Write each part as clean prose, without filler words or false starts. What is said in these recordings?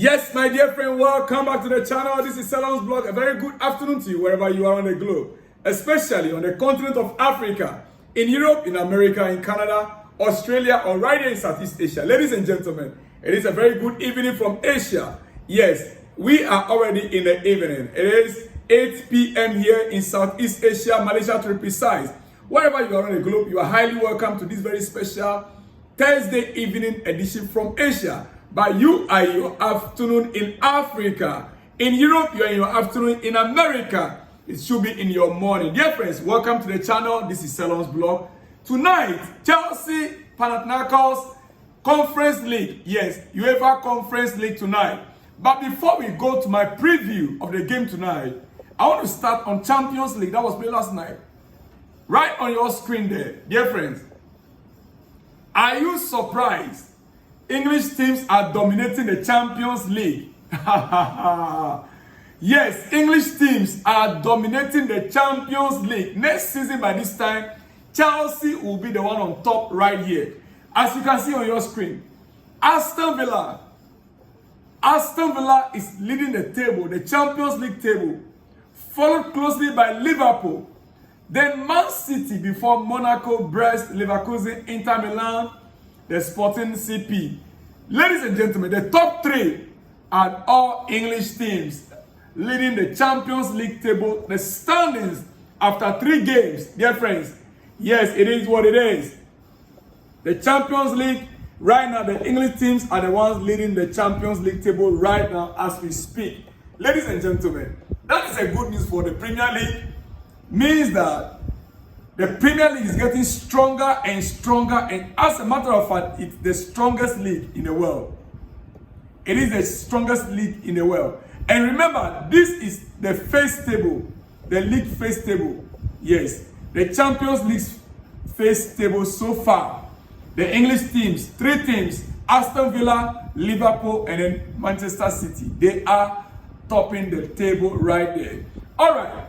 Yes, my dear friend, welcome back to the channel. This is Salon's blog. A very good afternoon to you wherever you are on the globe, especially on the continent of Africa, in Europe, in America, in Canada, Australia, or right here in Southeast Asia. Ladies and gentlemen, it is a very good evening from Asia. Yes, we are already in the evening. It is 8 p.m. here in Southeast Asia, Malaysia to be precise. Wherever you are on the globe, you are highly welcome to this very special Thursday evening edition from Asia. But you are in your afternoon in Africa. In Europe, you are in your afternoon. In America, it should be in your morning. Dear friends, welcome to the channel. This is Salon's blog. Tonight, Chelsea, Panathinaikos Conference League. Yes, UEFA Conference League tonight. But before we go to my preview of the game tonight, I want to start on Champions League. That was played last night. Right on your screen there, dear friends. Are you surprised? English teams are dominating the Champions League. Yes, English teams are dominating the Champions League. Next season, by this time, Chelsea will be the one on top right here. As you can see on your screen, Aston Villa is leading the table, the Champions League table, followed closely by Liverpool. Then Man City before Monaco, Brest, Leverkusen, Inter Milan, the Sporting CP. Ladies and gentlemen, the top three are all English teams leading the Champions League table, the standings after 3 games. Dear friends, yes, it is what it is. The Champions League, right now, the English teams are the ones leading the Champions League table right now as we speak. Ladies and gentlemen, that is a good news for the Premier League. Means that the Premier League is getting stronger and stronger, and as a matter of fact, it's the strongest league in the world. It is the strongest league in the world. And remember, this is the phase table, the league phase table. Yes, the Champions League phase table so far. The English teams, 3 teams, Aston Villa, Liverpool, and then Manchester City. They are topping the table right there. All right.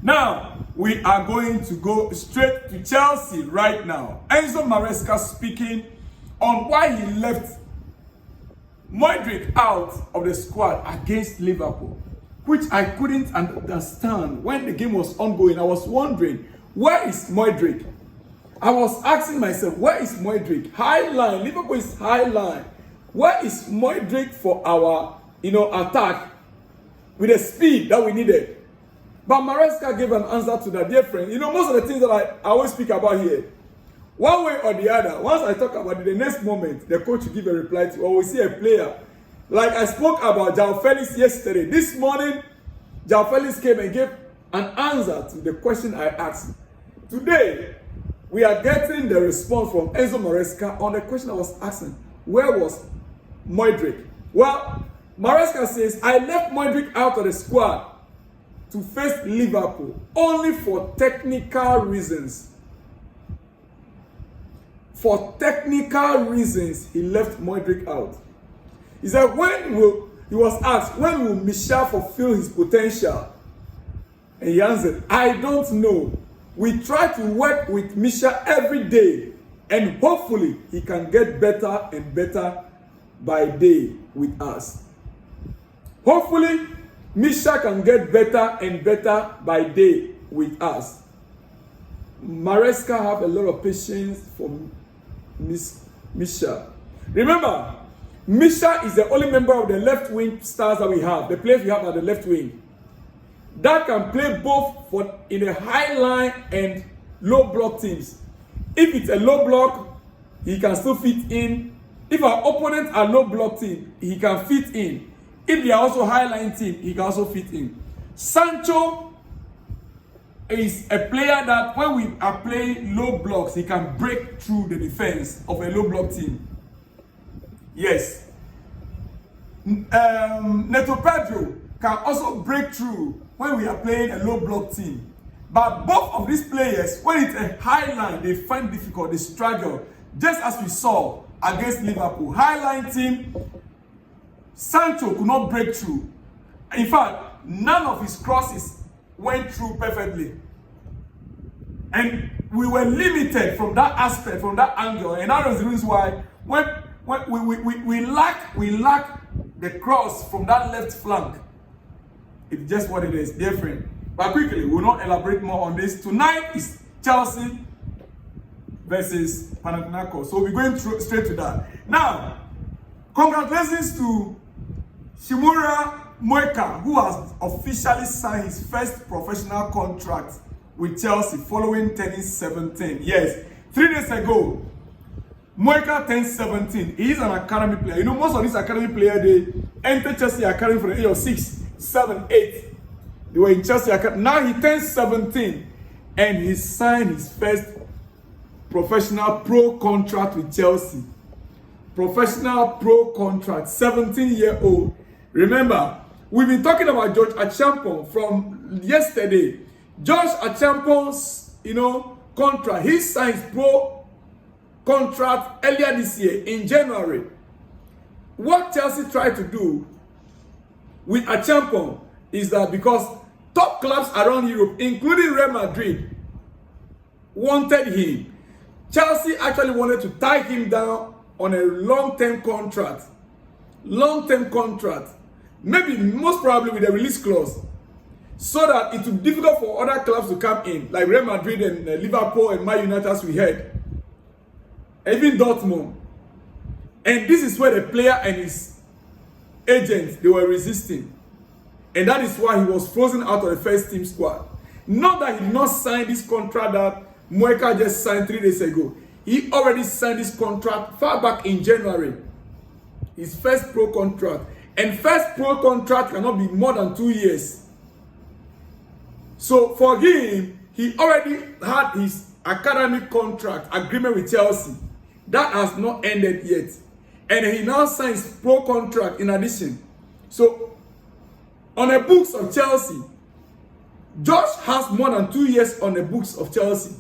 Now, we are going to go straight to Chelsea right now. Enzo Maresca speaking on why he left Mudryk out of the squad against Liverpool, which I couldn't understand when the game was ongoing. I was wondering, where is Mudryk? I was asking myself, where is Mudryk? High line, Liverpool is high line. Where is Mudryk for our, attack with the speed that we needed? But Maresca gave an answer to that, dear friend. Most of the things that I always speak about here, one way or the other, once I talk about it, the next moment, the coach will give a reply to, or we see a player. Like I spoke about João Felix yesterday. This morning, João Felix came and gave an answer to the question I asked. Today, we are getting the response from Enzo Maresca on the question I was asking. Where was Mudryk? Well, Maresca says, I left Mudryk out of the squad to face Liverpool only for technical reasons. For technical reasons, he left Mudryk out. He said, he was asked, when will Michel fulfill his potential? And he answered, I don't know. We try to work with Michel every day, and hopefully he can get better and better by day with us. Hopefully, Michel can get better and better by day with us. Maresca have a lot of patience for Michel. Remember, Michel is the only member of the left wing stars that we have, the players we have at the left wing, that can play both in a high line and low block teams. If it's a low block, he can still fit in. If our opponents are low block team, he can fit in. If they are also high-line team, he can also fit in. Sancho is a player that when we are playing low blocks, he can break through the defense of a low block team. Yes. Neto Pedro can also break through when we are playing a low block team. But both of these players, when it's a high line, they find difficult, they struggle. Just as we saw against Liverpool. High-line team, Sancho could not break through. In fact, none of his crosses went through perfectly. And we were limited from that aspect, from that angle. And that was the reason why when we lack the cross from that left flank. It's just what it is, different. But quickly, we'll not elaborate more on this. Tonight is Chelsea versus Panathinaikos. So we're going straight to that. Now, congratulations to Shimura Moeka, who has officially signed his first professional contract with Chelsea following turning 17. Yes, 3 days ago, Moeka turned 17. He is an academy player. You know, most of these academy players, they enter Chelsea academy from the age of 6, 7, 8. They were in Chelsea academy. Now he turned 17 and he signed his first professional pro contract with Chelsea. Professional pro contract, 17-year-old. Remember, we've been talking about George Achampong from yesterday. George Achampong's, contract. He signed pro contract earlier this year in January. What Chelsea tried to do with Achampong is that because top clubs around Europe, including Real Madrid, wanted him, Chelsea actually wanted to tie him down on a long-term contract. Long-term contract. Maybe, most probably with a release clause. So that it would be difficult for other clubs to come in. Like Real Madrid and Liverpool and Man United, as we heard. Even Dortmund. And this is where the player and his agent, they were resisting. And that is why he was frozen out of the first team squad. Not that he did not sign this contract that Moeka just signed 3 days ago. He already signed this contract far back in January. His first pro contract. And first pro contract cannot be more than 2 years. So for him, he already had his academic contract agreement with Chelsea. That has not ended yet. And he now signs pro contract in addition. So on the books of Chelsea, Josh has more than 2 years on the books of Chelsea.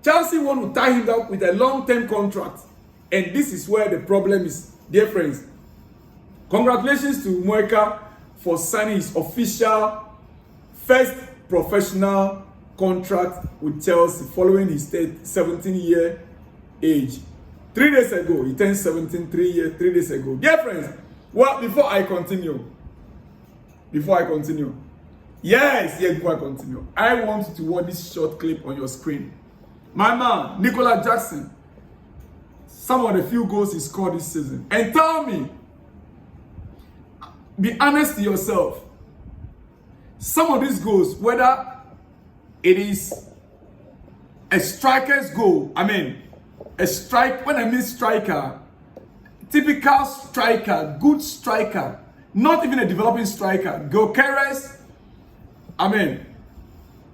Chelsea want to tie him down with a long-term contract. And this is where the problem is. Dear friends, congratulations to Moeka for signing his official first professional contract with Chelsea following his 17-year age. 3 days ago, he turned 17, 3 days ago. Dear friends, well, before I continue, before I continue, I want you to watch this short clip on your screen. My man, Nicola Jackson, some of the few goals he scored this season. And tell me, be honest to yourself, some of these goals, whether it is a striker's goal, when I mean striker, typical striker, good striker, not even a developing striker, Gyökeres, Ellen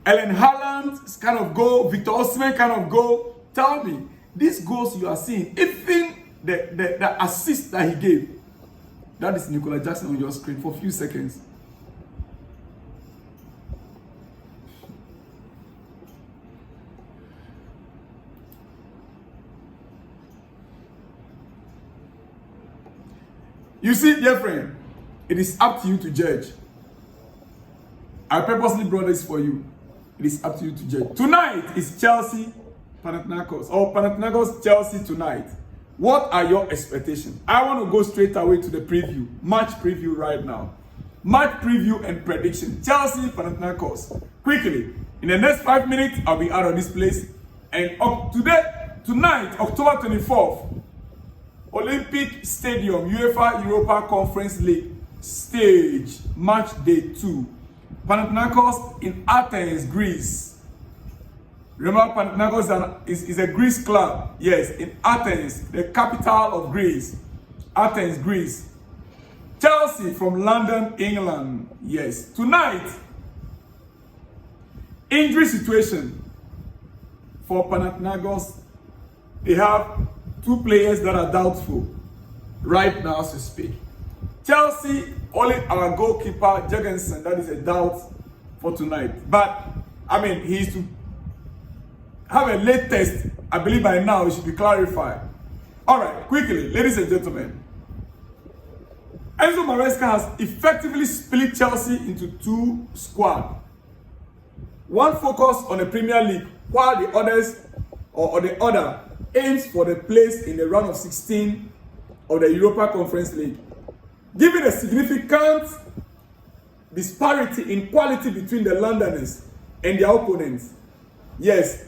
Haaland's kind of goal, Victor Osimhen kind of goal. Tell me, these goals you are seeing, even the assist that he gave, that is Nicola Jackson on your screen for a few seconds. You see, dear friend, it is up to you to judge. I purposely brought this for you. It is up to you to judge. Tonight is Chelsea, Panathinaikos, or Panathinaikos, Chelsea tonight. What are your expectations? I want to go straight away to the preview. Match preview right now. Match preview and prediction. Chelsea, Panathinaikos. Quickly, in the next 5 minutes, I'll be out of this place. And tonight, October 24th, Olympic Stadium, UEFA Europa Conference League stage, match day 2. Panathinaikos in Athens, Greece. Remember, Panathinaikos is a Greece club. Yes, in Athens, the capital of Greece. Athens, Greece. Chelsea from London, England. Yes. Tonight, injury situation for Panathinaikos. They have 2 players that are doubtful right now as we speak. Chelsea, only our goalkeeper, Jorgensen, that is a doubt for tonight. But, he is to have a late test. I believe by now it should be clarified. All right, quickly, ladies and gentlemen. Enzo Maresca has effectively split Chelsea into 2 squads. One focused on the Premier League, while the other aims for the place in the round of 16 of the Europa Conference League. giving a significant disparity in quality between the Londoners and their opponents. Yes,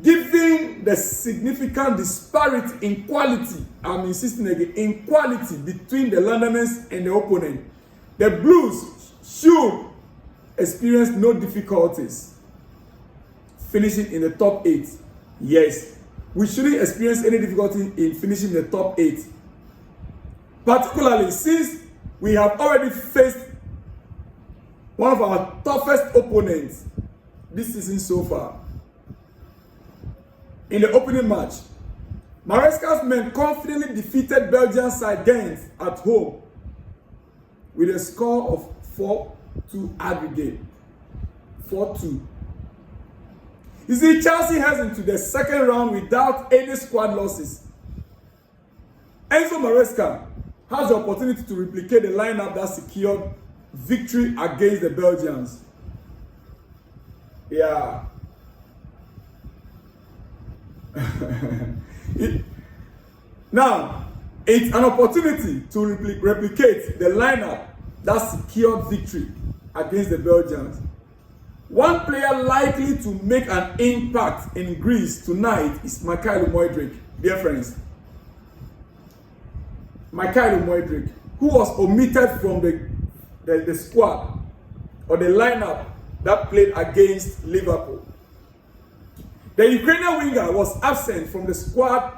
giving the significant disparity in quality, I'm insisting again, in quality between the Londoners and the opponent. The Blues should experience no difficulties finishing in the top 8. Yes, we shouldn't experience any difficulty in finishing the top 8. Particularly since we have already faced one of our toughest opponents this season so far. In the opening match, Maresca's men confidently defeated Belgian side Ghent at home with a score of 4-2 aggregate. 4-2. You see, Chelsea heads into the second round without any squad losses. Enzo Maresca has the opportunity to replicate the lineup that secured victory against the Belgians. Yeah. Now, it's an opportunity to replicate the lineup that secured victory against the Belgians. One player likely to make an impact in Greece tonight is Mudryk, dear friends. Mudryk, who was omitted from the squad or the lineup that played against Liverpool. The Ukrainian winger was absent from the squad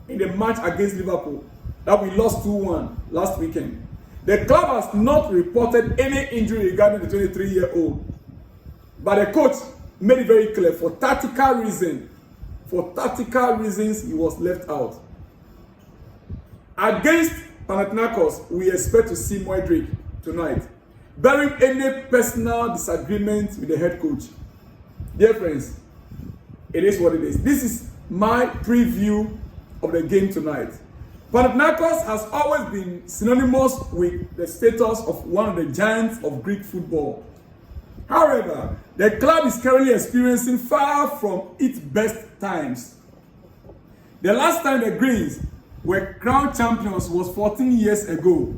in the match against Liverpool that we lost 2-1 last weekend. The club has not reported any injury regarding the 23-year-old. But the coach made it very clear for tactical reasons he was left out. Against Panathinaikos, we expect to see Mudryk tonight, barring any personal disagreement with the head coach. Dear friends, it is what it is. This is my preview of the game tonight. Panathinaikos has always been synonymous with the status of one of the giants of Greek football. However, the club is currently experiencing far from its best times. The last time the Greens were crowned champions was 14 years ago.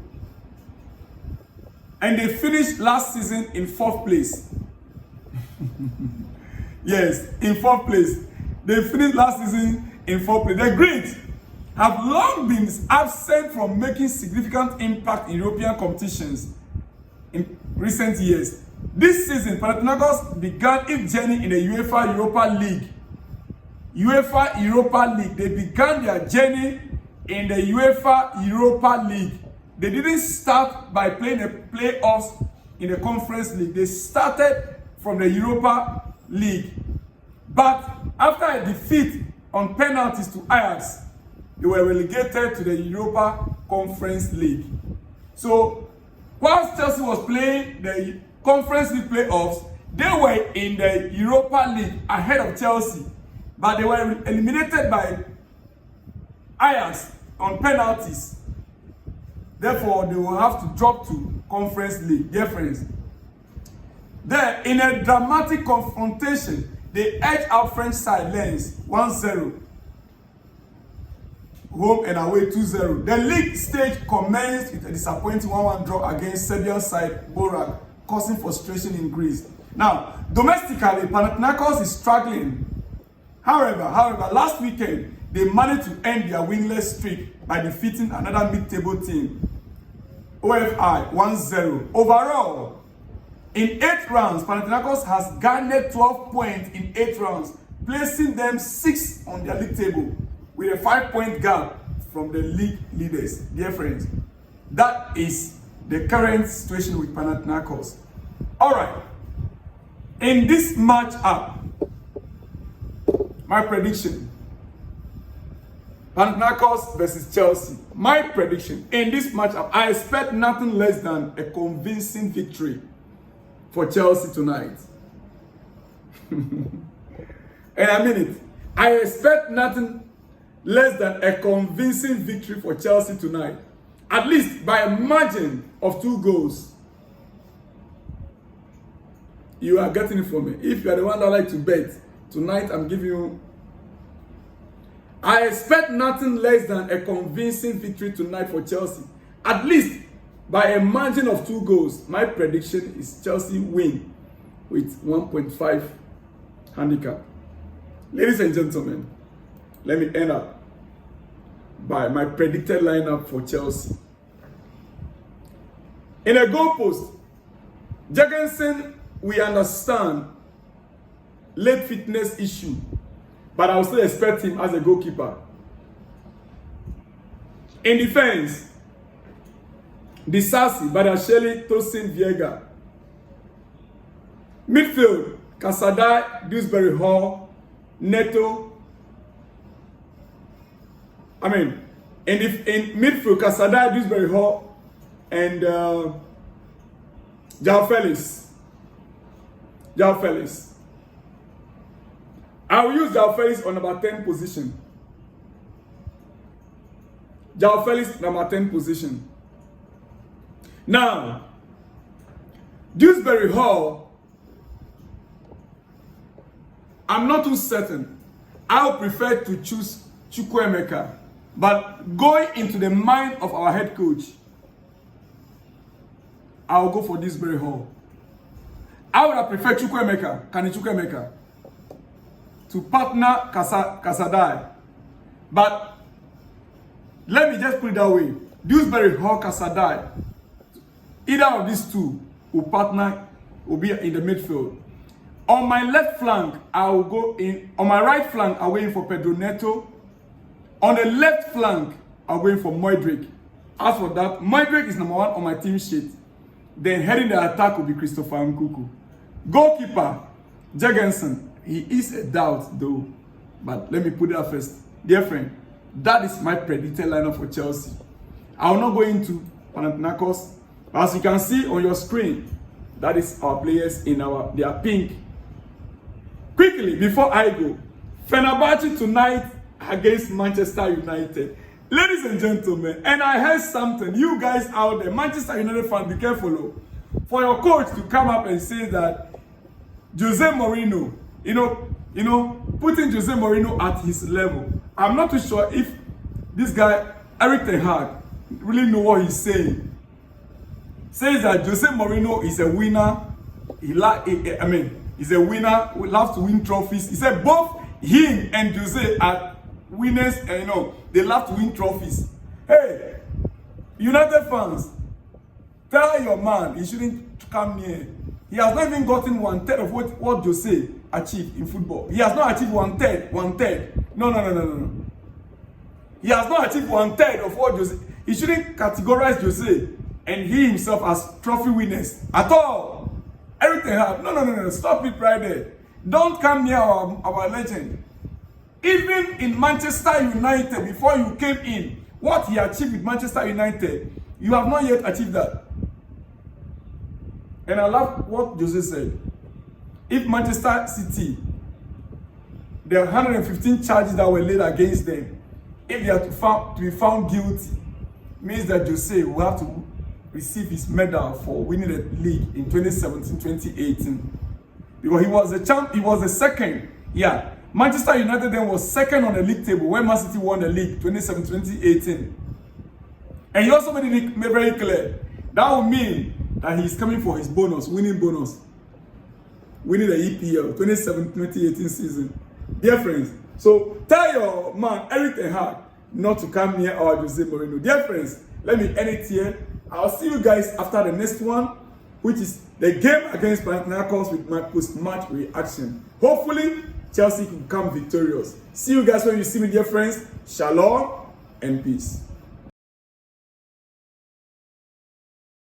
And they finished last season in 4th place. Yes, in 4th place. They finished last season in 4th place. The Greens have long been absent from making significant impact in European competitions in recent years. This season, Panathinaikos began its journey in the UEFA Europa League. UEFA Europa League. They began their journey in the UEFA Europa League. They didn't start by playing the playoffs in the Conference League. They started from the Europa League. But after a defeat on penalties to Ajax, they were relegated to the Europa Conference League. So, whilst Chelsea was playing the Conference League playoffs, they were in the Europa League ahead of Chelsea, but they were eliminated by Ajax on penalties. Therefore, they will have to drop to Conference League. Dear friends, there, in a dramatic confrontation, they edged out French side Lens 1-0. Home and away 2-0. The league stage commenced with a disappointing 1-1 draw against Serbian side Borak, causing frustration in Greece. Now, domestically, Panathinaikos is struggling. However, last weekend, they managed to end their winless streak by defeating another mid-table team, OFI 1-0. Overall, in 8 rounds, Panathinaikos has garnered 12 points in 8 rounds, placing them 6th on their league table, with a 5-point gap from the league leaders. Dear friends, that is the current situation with Panathinaikos. Alright, in this matchup, my prediction, Panathinaikos versus Chelsea. My prediction, in this matchup, I expect nothing less than a convincing victory for Chelsea tonight. And I mean it. I expect nothing less than a convincing victory for Chelsea tonight. At least by a margin of 2 goals. You are getting it from me. If you are the one that like to bet, tonight I'm giving you. I expect nothing less than a convincing victory tonight for Chelsea. At least by a margin of 2 goals. My prediction is Chelsea win with 1.5 handicap. Ladies and gentlemen, let me end up by my predicted lineup for Chelsea. In a goalpost, Jorgensen, we understand late fitness issue, but I will still expect him as a goalkeeper. In defense, Disasi, Badasheli, Tosin, Viega. Midfield, Casadai, Dewsbury Hall, Neto. In midfield, Casadai, Dewsbury Hall, and João Felix. I will use João Felix on number 10 position. João Felix, number 10 position. Now, Dewsbury Hall, I'm not too certain. I would prefer to choose Chukwuemeka. But going into the mind of our head coach, I will go for Dewsbury Hall. I would have preferred Chukwuemeka to partner Casadai. But let me just put it that way. Dewsbury Hall, Casadai. Either of these two will be in the midfield. On my left flank, I will go in. On my right flank, I'll go in for Pedro Neto. On the left flank, I'll go in for Mudryk. As for that, Mudryk is number 1 on my team sheet. Then heading the attack will be Christopher Nkuku. Goalkeeper, Jorgensen. He is a doubt though. But let me put it up first. Dear friend, that is my predicted lineup for Chelsea. I will not go into Panathinaikos. As you can see on your screen, that is our players they are pink. Quickly, before I go, Fenerbahce tonight against Manchester United. Ladies and gentlemen, and I heard something, you guys out there, Manchester United fans, be careful, for your coach to come up and say that Jose Mourinho, putting Jose Mourinho at his level. I'm not too sure if this guy, Eric Ten Hag, really know what he's saying. Says that Jose Mourinho is a winner. He's a winner who loves to win trophies. He said both him and Jose are winners, and they love to win trophies. Hey, United fans, tell your man he shouldn't come near. He has not even gotten 1/3 of what Jose achieved in football. He has not achieved 1/3. No. He has not achieved 1/3 of what Jose. He shouldn't categorize Jose and he himself as trophy winners at all. Everything happened. No. Stop it right there. Don't come near our legend. Even in Manchester United, before you came in, what he achieved with Manchester United, you have not yet achieved that. And I love what Jose said. If Manchester City, there are 115 charges that were laid against them, if they are to be found guilty, means that Jose will have to receive his medal for winning the league in 2017-2018. Because he was the champ, he was the second. Yeah. Manchester United then was second on the league table when Man City won the league 2017-2018. And he also made it very clear. That would mean that he's coming for his winning bonus. Winning the EPL 2017-2018 season. Dear friends, so tell your man, Eric Ten Hag, not to come near our Jose Mourinho. Dear friends, let me end it here. I'll see you guys after the next one, which is the game against Panathinaikos with my post-match reaction. Hopefully, Chelsea can come victorious. See you guys when you see me, dear friends. Shalom and peace.